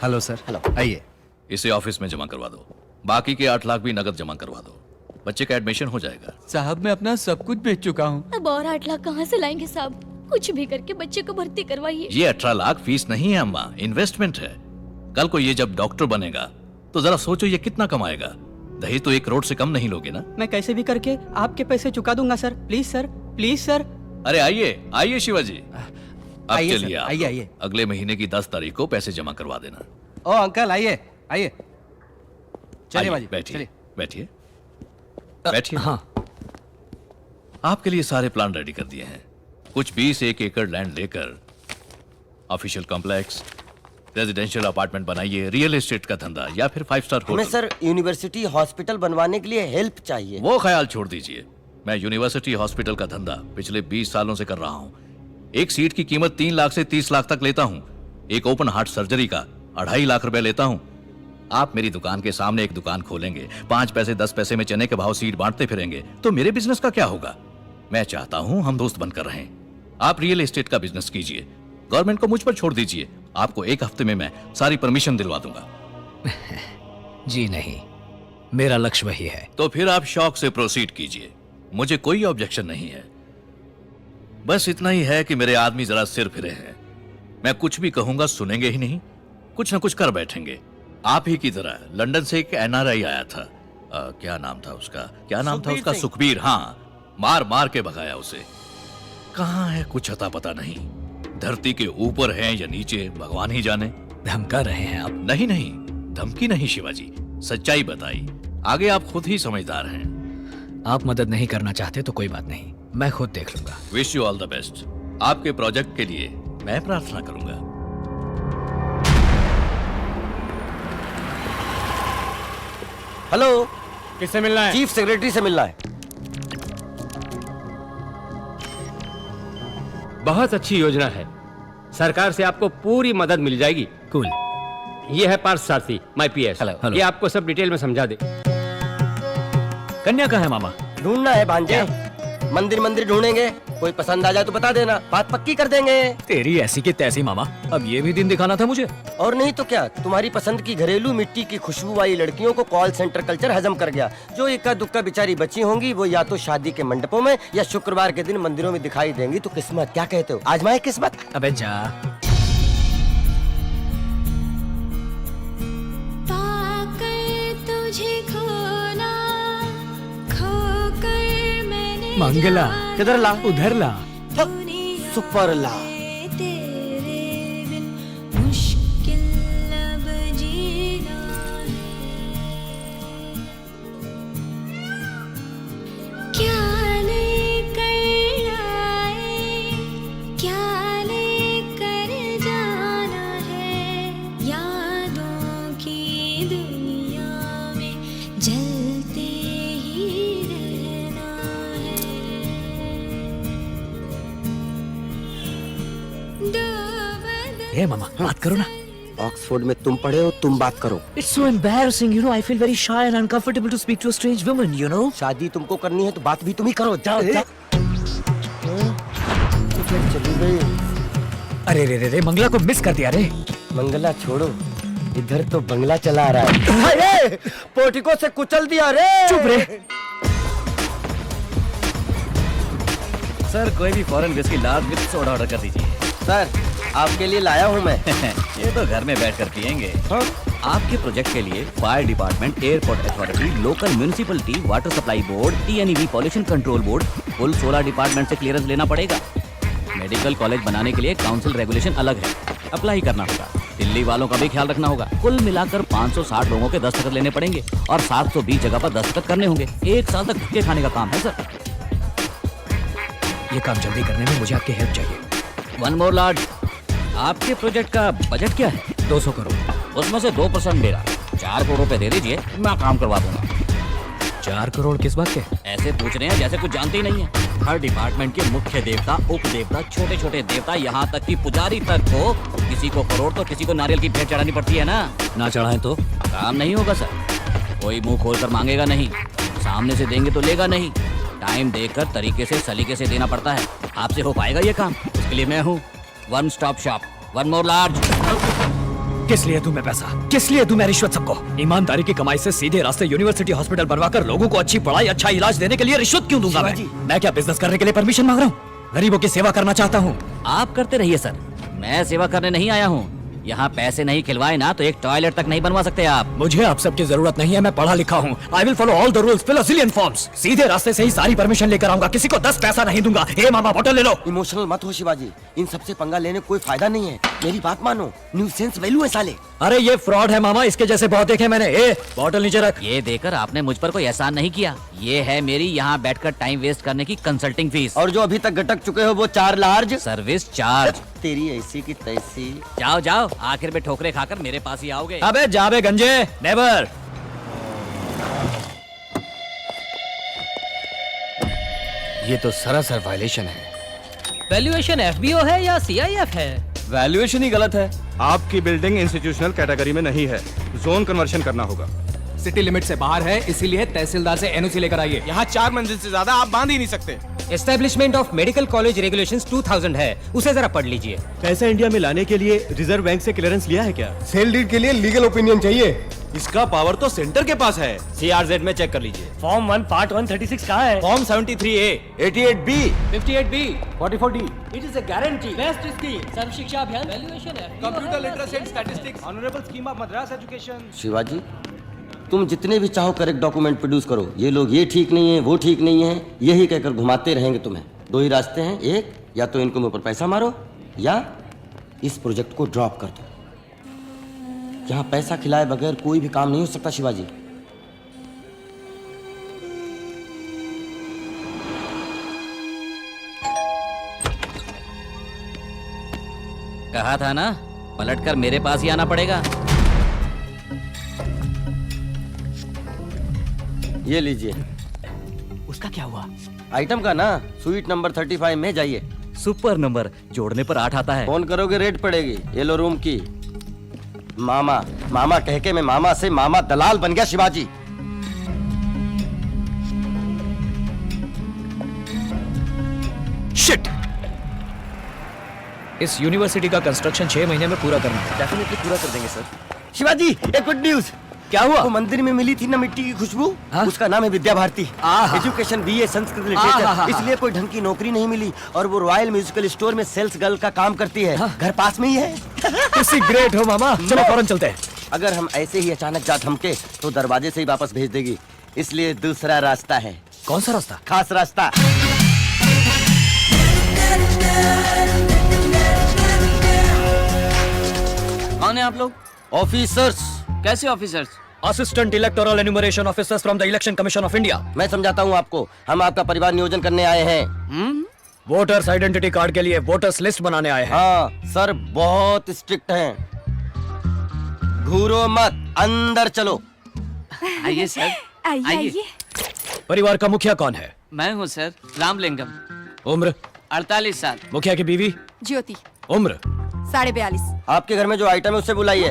Hello sir. Hello. आइए। इसे office में जमा करवा दो, बाकी के 8 लाख भी नगद जमा करवा दो। बच्चे का एडमिशन हो जाएगा। साहब मैं अपना सब कुछ बेच चुका हूँ। अब और 8 लाख कहाँ से लाएंगे साहब? कुछ भी करके बच्चे को भर्ती करवाइए। ये 18 लाख फीस नहीं है अम्मा, इन्वेस्टमेंट है। कल को ये जब डॉक्टर बनेगा तो जरा सोचो ये कितना कमाएगा। दहेज तो 1 करोड़ से कम नहीं लोगे ना? मैं कैसे भी करके आपके पैसे चुका दूंगा sir. Please sir, please sir. अरे आइए आइए शिवाजी, अब आइए चलिए सर, आप आइए, लोग। आइए। अगले महीने की 10 तारीख को पैसे जमा करवा देना। ओ अंकल आइए आइए। चलिए आइए, बाजी बैठिए चलिए। बैठिए बैठिए। हाँ। आपके लिए सारे प्लान रेडी कर दिए हैं। कुछ 20 एकड़ लैंड लेकर ऑफिशियल कॉम्प्लेक्स, रेजिडेंशियल अपार्टमेंट बनाइए, रियल एस्टेट का धंधा या फिर 5 स्टार हमें होटल। सर यूनिवर्सिटी हॉस्पिटल बनवाने के लिए हेल्प चाहिए। वो ख्याल छोड़ दीजिए। मैं यूनिवर्सिटी हॉस्पिटल का धंधा पिछले 20 सालों से कर रहा हूं। एक सीट की कीमत 3 लाख से 30 लाख तक लेता हूं। एक ओपन हार्ट सर्जरी का 2.5 लाख रुपए लेता हूं। आप मेरी दुकान के सामने एक दुकान खोलेंगे, 5 पैसे 10 पैसे में चने के भाव सीट बांटते फिरेंगे, तो मेरे बिजनेस का क्या होगा? मैं चाहता हूं हम दोस्त बनकर रहें। आप रियल एस्टेट का बिजनेस कीजिए, गवर्नमेंट को मुझ पर छोड़ दीजिए। आपको 1 हफ्ते में मैं सारी परमिशन दिलवा दूंगा। जी नहीं, मेरा लक्ष्य वही है। तो फिर आप शौक से प्रोसीड कीजिए, मुझे कोई ऑब्जेक्शन नहीं है। बस इतना ही है कि मेरे आदमी जरा सिर फिरे हैं। मैं कुछ भी कहूंगा सुनेंगे ही नहीं, कुछ ना कुछ कर बैठेंगे। आप ही की तरह लंदन से एक NRI आया था, क्या नाम था उसका? सुखबीर। हाँ, मार मार के भगाया उसे। कहाँ है कुछ अता पता नहीं। धरती के ऊपर है या नीचे भगवान ही जाने। धमका रहे हैं आप? नहीं नहीं, धमकी नहीं शिवाजी, सच्चाई बताई। आगे आप खुद ही समझदार हैं। आप मदद नहीं करना चाहते तो कोई बात नहीं, मैं खुद देख लूंगा। Wish you all the best. आपके प्रोजेक्ट के लिए मैं प्रार्थना करूंगा। हेलो, किससे मिलना है? चीफ सेक्रेटरी से मिलना है। बहुत अच्छी योजना है, सरकार से आपको पूरी मदद मिल जाएगी। कूल। ये है पार्थ सारथी, माय पीएस। हेलो। ये आपको सब डिटेल में समझा दे। कन्या का है मामा? ढूंढना है भांजे। मंदिर मंदिर ढूंढेंगे, कोई पसंद आ जाए तो बता देना, बात पक्की कर देंगे। तेरी ऐसी की तैसी मामा, अब ये भी दिन दिखाना था मुझे। और नहीं तो क्या, तुम्हारी पसंद की घरेलू मिट्टी की खुशबू वाली लड़कियों को कॉल सेंटर कल्चर हजम कर गया। जो इक्का दुक्का बेचारी बची होंगी वो या तो शादी के मंडपों में या शुक्रवार के दिन मंदिरों में दिखाई देंगी। तो किस्मत, क्या कहते हो, आजमाए किस्मत। अबे जा। मंगला किधर ला? उधर ला। सुपर ला। ए मामा, बात करो ना। ऑक्सफोर्ड में तुम पढ़े हो, तुम बात करो। It's so embarrassing, you know. I feel very shy and uncomfortable to speak to a strange woman, you know. शादी तुमको करनी है तो बात भी तुम ही करो। जाओ जा। चली गई। अरे रे रे रे, मंगला को मिस कर दिया रे। मंगला छोड़ो, इधर तो बंगला चला आ रहा है। अरे, पोर्टिको से कुचल दिया रे। चुप रे। सर कोई भी foreign whisky large with soda order कर दीजिए। सर आपके लिए लाया हूँ मैं। ये तो घर में बैठकर पियेंगे। हाँ? आपके प्रोजेक्ट के लिए fire department, airport authority, local municipality, water supply board, TNEB pollution control board, कुल 16 डिपार्टमेंट से क्लियरेंस लेना पड़ेगा। मेडिकल कॉलेज बनाने के लिए काउंसिल रेगुलेशन अलग है, अप्लाई करना होगा। दिल्ली वालों का भी ख्याल रखना होगा। कुल मिलाकर 560 लोगों के दस्तखत लेने पड़ेंगे और 720 जगह पर दस्तखत करने होंगे। 1 साल तक धक्के खाने का काम है सर। ये काम जल्दी करने में मुझे आपकी हेल्प चाहिए। 1 मोर लॉर्ड, आपके प्रोजेक्ट का बजट क्या है? 200 करोड़। उसमें से 2% मेरा। 4 करोड़ रुपए दे दीजिए, मैं काम करवा दूंगा। 4 करोड़ किस बात के? ऐसे पूछ रहे हैं जैसे कुछ जानते ही नहीं है। हर डिपार्टमेंट के मुख्य देवता, उप देवता, छोटे छोटे देवता, यहाँ तक कि पुजारी तक को, किसी को करोड़ तो किसी को नारियल की भेंट चढ़ानी पड़ती है ना। ना चढ़ाएं तो काम नहीं होगा सर। कोई मुंह खोलकर मांगेगा नहीं, सामने से देंगे तो लेगा नहीं। टाइम देकर तरीके से सलीके से देना पड़ता है। आपसे हो पाएगा ये काम? उसके लिए मैं हूँ। 1 स्टॉप शॉप, 1 मोर लार्ज। किस लिए दूं मैं पैसा? किस लिए दूं मैं रिश्वत सबको? ईमानदारी की कमाई से सीधे रास्ते यूनिवर्सिटी हॉस्पिटल बनवाकर लोगों को अच्छी पढ़ाई, अच्छा इलाज देने के लिए रिश्वत क्यों दूंगा मैं? मैं क्या बिजनेस करने के लिए परमिशन मांग रहा हूँ? गरीबों की सेवा करना चाहता हूँ। आप करते रहिए सर, मैं सेवा करने नहीं आया हूँ। यहाँ पैसे नहीं खिलवाए ना तो एक टॉयलेट तक नहीं बनवा सकते आप। मुझे आप सबकी जरूरत नहीं है, मैं पढ़ा लिखा हूँ। I will follow all the rules, fill a zillion forms. सीधे रास्ते से ही सारी परमिशन लेकर आऊंगा, किसी को 10 पैसा नहीं दूंगा। हे मामा, बोतल ले लो। इमोशनल मत हो शिवाजी, इन सबसे पंगा लेने कोई फायदा नहीं है। मेरी बात मानो, न्यूसेंस वैल्यू है साले। अरे ये फ्रॉड है मामा, इसके जैसे बहुत देखे मैंने। ए, बोतल नीचे रख। ये देकर आपने मुझ पर कोई एहसान नहीं किया। ये है मेरी यहाँ बैठकर टाइम वेस्ट करने की कंसल्टिंग फीस। और जो अभी तक गटक चुके हो वो 4 लार्ज सर्विस चार्ज। तेरी ऐसी की तैसी। जाओ जाओ, आखिर में ठोकरे खाकर मेरे पास ही आओगे। अबे जाबे गंजे, नेवर। ये तो सरासर वायलेशन है। वैल्यूएशन एफबीओ है या सीआईएफ है? वैल्यूएशन ही गलत है। आपकी बिल्डिंग इंस्टीट्यूशनल कैटेगरी में नहीं है, जोन कन्वर्शन करना होगा। सिटी लिमिट से बाहर है, इसीलिए तहसीलदार से एनओसी लेकर आइए। यहाँ 4 मंजिल से ज्यादा आप बांध ही नहीं सकते। Establishment of medical college regulations 2000 है, उसे जरा पढ़ लीजिए। पैसा इंडिया में लाने के लिए रिजर्व बैंक से क्लियरेंस लिया है क्या? सेल डीड के लिए लीगल ओपिनियन चाहिए। इसका पावर तो सेंटर के पास है। सीआरजेड में चेक कर लीजिए। फॉर्म 1 पार्ट 136 कहाँ है? Form 73A, 88B, 58B, 44D। It is a guarantee. Best scheme, Sarva Shiksha Abhiyan, valuation है। Computer literacy and statistics, honourable scheme of Madras education. Shivaji तुम जितने भी चाहो करेक्ट डॉक्यूमेंट प्रोड्यूस करो। ये लोग ये ठीक नहीं है, वो ठीक नहीं है, यही कहकर घुमाते रहेंगे तुम्हें। 2 ही रास्ते हैं, एक या तो इनको मुंह पर पैसा मारो या इस प्रोजेक्ट को ड्रॉप कर दो। यहाँ पैसा खिलाए बगैर कोई भी काम नहीं हो सकता शिवाजी। कहा था ना, पलटकर मेरे पास ही आना पड़ेगा। ये लीजिए। उसका क्या हुआ? आइटम का ना, स्वीट नंबर 35 में जाइए। सुपर नंबर, जोड़ने पर 8 आता है। फोन करोगे रेट पड़ेगी। येलो रूम की। मामा मामा कह के मैं मामा से मामा दलाल बन गया शिवाजी। शिट! इस यूनिवर्सिटी का कंस्ट्रक्शन 6 महीने में पूरा करना है। डेफिनेटली पूरा कर देंगे सर। शिवाजी एक गुड न्यूज। क्या हुआ? वो मंदिर में मिली थी ना मिट्टी की खुशबू, हाँ? उसका नाम है विद्या भारती। आहा। एजुकेशन बीए संस्कृत आहा। लिटरेचर, इसलिए कोई ढंग की नौकरी नहीं मिली और वो रॉयल म्यूजिकल स्टोर में सेल्स गर्ल का काम करती है। घर पास में ही है। किसी ग्रेट हो मामा, चलो फौरन चलते हैं। अगर हम ऐसे ही अचानक जा थमके तो दरवाजे से ही वापस भेज देगी, इसलिए दूसरा रास्ता है। कौन सा रास्ता? खास रास्ता। कौन है आप लोग? ऑफिसर्स। कैसे officers? Assistant electoral enumeration officers from the election commission of India. मैं समझाता हूँ आपको, हम आपका परिवार नियोजन करने आए हैं। वोटर्स आइडेंटिटी कार्ड के लिए वोटर्स लिस्ट बनाने आए हैं। हाँ सर, बहुत स्ट्रिक्ट हैं। घूरो मत, अंदर चलो। आइए सर, आइए। परिवार का मुखिया कौन है? मैं हूँ सर, रामलिंगम। उम्र? 48 साल। मुखिया की बीवी? ज्योति। उम्र? 42.5। आपके घर में जो आइटम है उससे बुलाइए।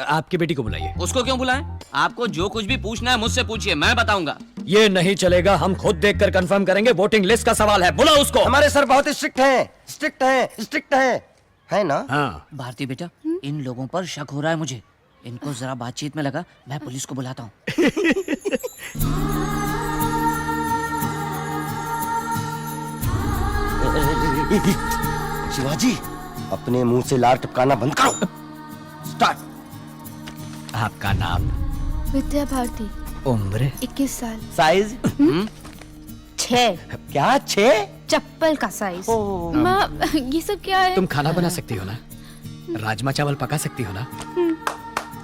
आपकी बेटी को बुलाइए। उसको क्यों बुलाएं? आपको जो कुछ भी पूछना है मुझसे पूछिए, मैं बताऊंगा। ये नहीं चलेगा, हम खुद देखकर कंफर्म करेंगे। वोटिंग लिस्ट का सवाल है, बुलाओ उसको। हमारे सर बहुत स्ट्रिक्ट हैं, स्ट्रिक्ट हैं, स्ट्रिक्ट हैं, है ना? हाँ। भारती बेटा, इन लोगों पर शक हो रहा है मुझे। इनको जरा बातचीत में लगा, मैं पुलिस को बुलाता हूँ। शिवाजी अपने मुंह से लार टपकाना बंद करो। स्टार्ट। आपका नाम? विद्या भारती। उम्र? 21 साल। साइज? 6। क्या 6? चप्पल का साइज। माँ, ये सब क्या है? तुम खाना बना सकती हो ना? राजमा चावल पका सकती हो ना?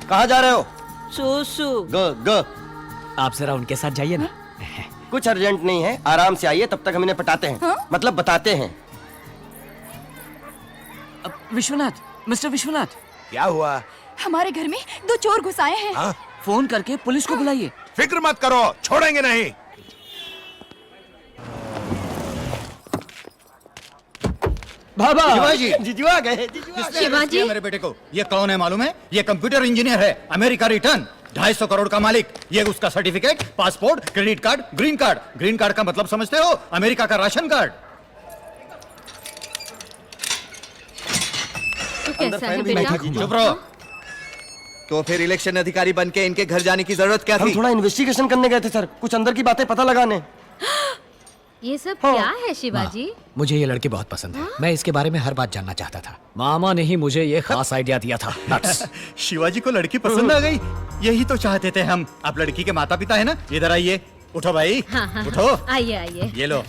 कहाँ जा रहे हो? सुसु। ग। आप जरा उनके साथ जाइए ना। कुछ अर्जेंट नहीं है, आराम से आइए, तब तक हम इन्हें पटाते हैं। मतलब बताते हैं। विश्वनाथ, मिस्टर विश्वनाथ। क्या हुआ? हमारे घर में 2 चोर घुस आए हैं। फोन करके पुलिस को बुलाइए। फिक्र मत करो, छोड़ेंगे नहीं। बाबा। शिवाजी, जीजू आ गए। शिवाजी। मेरे बेटे को ये कौन है मालूम है? ये कंप्यूटर इंजीनियर है, अमेरिका रिटर्न, 250 करोड़ का मालिक। ये उसका certificate, passport, credit card, green card. Green card का मतलब समझते हो? अमेरिका का राशन कार्ड। कैसा है बेटा? चुप रहो। तो फिर इलेक्शन अधिकारी बन के इनके घर जाने की जरूरत क्या हम थी? थोड़ा इन्वेस्टिगेशन करने गए थे सर, कुछ अंदर की बातें पता लगाने। ये सब क्या है शिवाजी? मुझे ये लड़की बहुत पसंद है। मैं इसके बारे में हर बात जानना चाहता था। मामा ने ही मुझे ये खास आइडिया दिया था। Nuts। शिवाजी को लड़की पसंद आ गई, यही तो चाहते थे हम। आप लड़की के माता पिता है ना, इधर आइए। उठो भाई, उठो। आइए आइए। ये लो,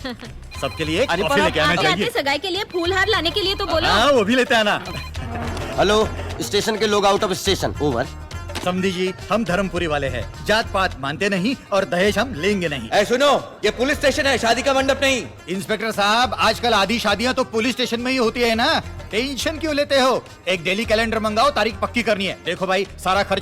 सबके लिए अरे कॉफी लेके आना आते आते चाहिए। सगाई के लिए फूल हार लाने के लिए तो बोलो। हाँ, वो भी लेते आना। हेलो, स्टेशन के लोग आउट ऑफ स्टेशन, ओवर। समझी जी, हम धर्मपुरी वाले हैं, जात पात मानते नहीं और दहेज हम लेंगे नहीं। ऐ सुनो, ये पुलिस स्टेशन है, शादी का मंडप नहीं। इंस्पेक्टर साहब, आजकल आधी शादियां तो पुलिस स्टेशन में ही होती है ना, टेंशन क्यों लेते हो? एक डेली कैलेंडर मंगाओ, तारीख पक्की करनी है। देखो भाई, सारा खर्च